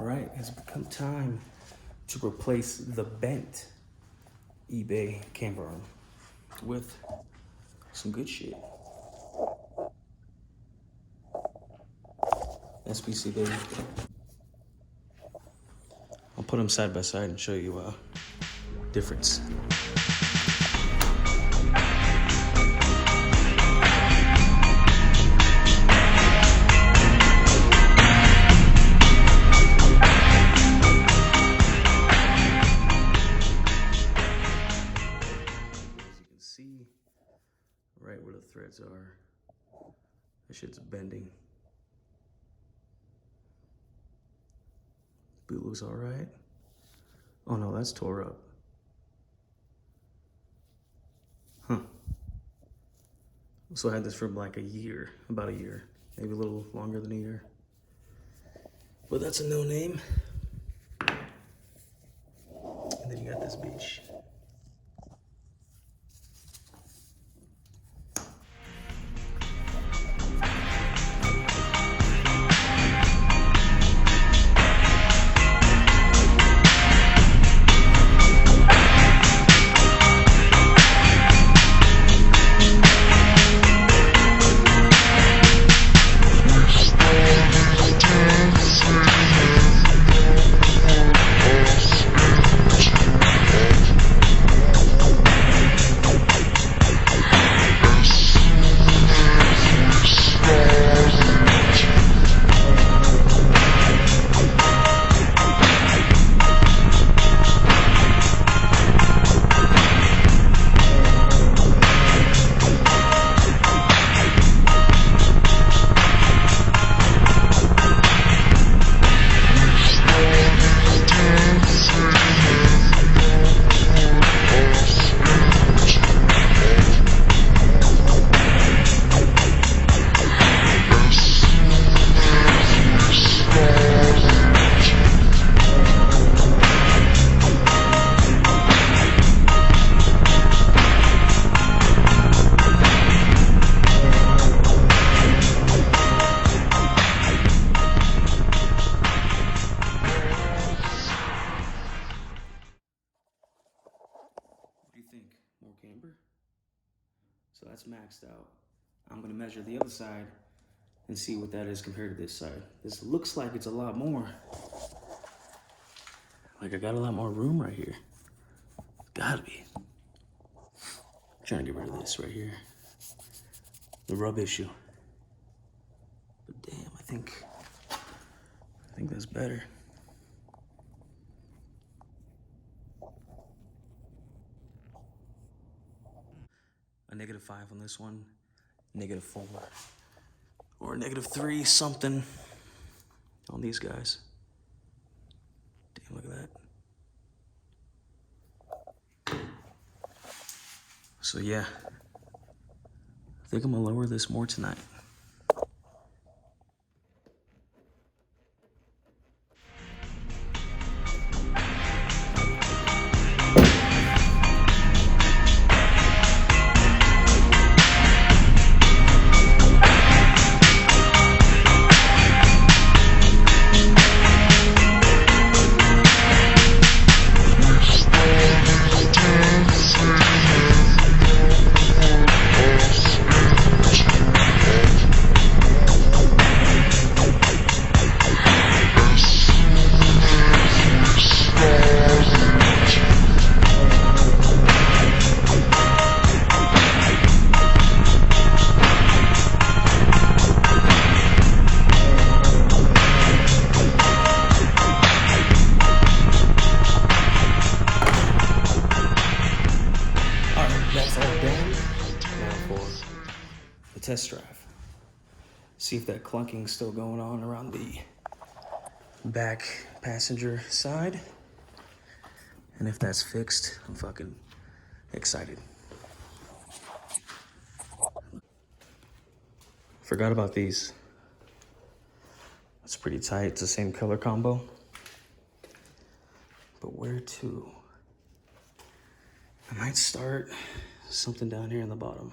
All right, it's become time to replace the bent eBay camber arm with some good shit. SBC, baby. I'll put them side by side and show you difference. See right where the threads are. This shit's bending. Boot looks all right. Oh no, that's tore up. Huh. So I had this for like a year, about a year, maybe a little longer than a year. But that's a no name. And then you got this bitch. More camber. So that's maxed out. I'm gonna measure the other side and see what that is compared to this side. This looks like it's a lot more. Like I got a lot more room right here. It's gotta be. I'm trying to get rid of this right here. The rub issue. But damn, I think that's better. A -5 on this one, -4, or -3 something on these guys. Damn, look at that. So yeah, I think I'm gonna lower this more tonight. Test drive. See if that clunking's still going on around the back passenger side. And if that's fixed, I'm fucking excited. Forgot about these. It's pretty tight. It's the same color combo. But where to? I might start something down here in the bottom.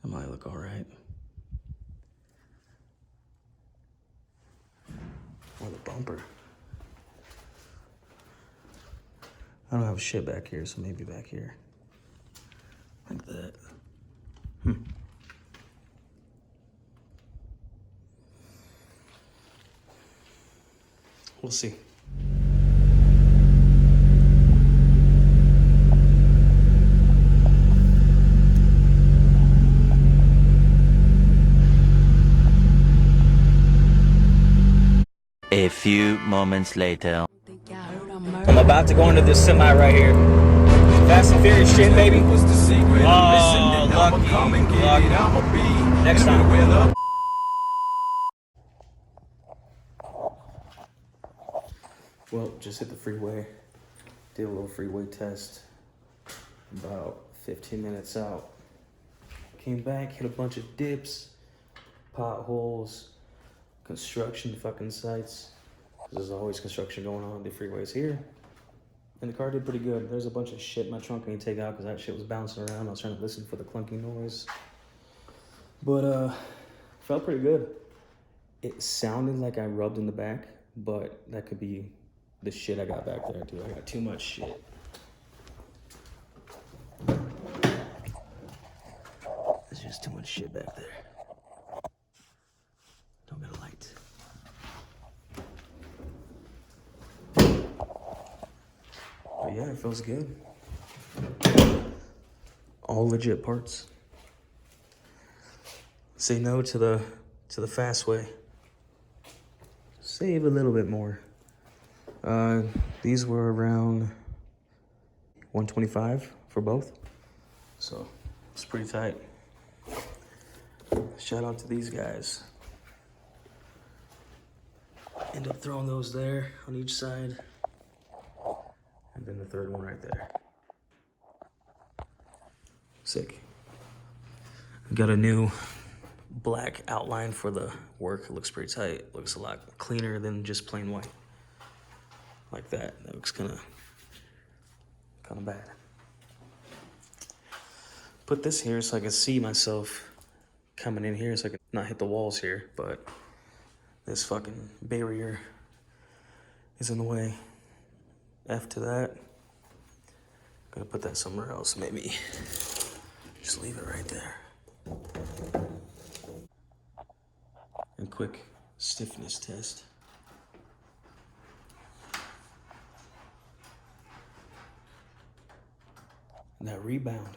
I might. look all right. Or the bumper. I don't have shit back here, so maybe back here. Like that. We'll see. A few moments later. I'm about to go into this semi right here. Fast and Furious shit, baby. Oh, lucky. Next time. Well, just hit the freeway. Did a little freeway test. About 15 minutes out. Came back, hit a bunch of dips, potholes, construction fucking sites. There's always construction going on. The freeway's here. And the car did pretty good. There's a bunch of shit in my trunk I need to take out because that shit was bouncing around. I was trying to listen for the clunky noise. But felt pretty good. It sounded like I rubbed in the back, but that could be the shit I got back there, dude. I got too much shit. There's just too much shit back there. Don't got a light. But yeah, it feels good. All legit parts. Say no to the fast way. Save a little bit more. These were around 125 for both. So it's pretty tight. Shout out to these guys. End up throwing those there on each side. And then the third one right there. Sick. Got a new black outline for the work. It looks pretty tight. It looks a lot cleaner than just plain white. Like that. That looks kind of bad. Put this here so I can see myself coming in here so I can not hit the walls here, but this fucking barrier is in the way. F to that. Gonna put that somewhere else, maybe. Just leave it right there. And quick stiffness test. And that rebound.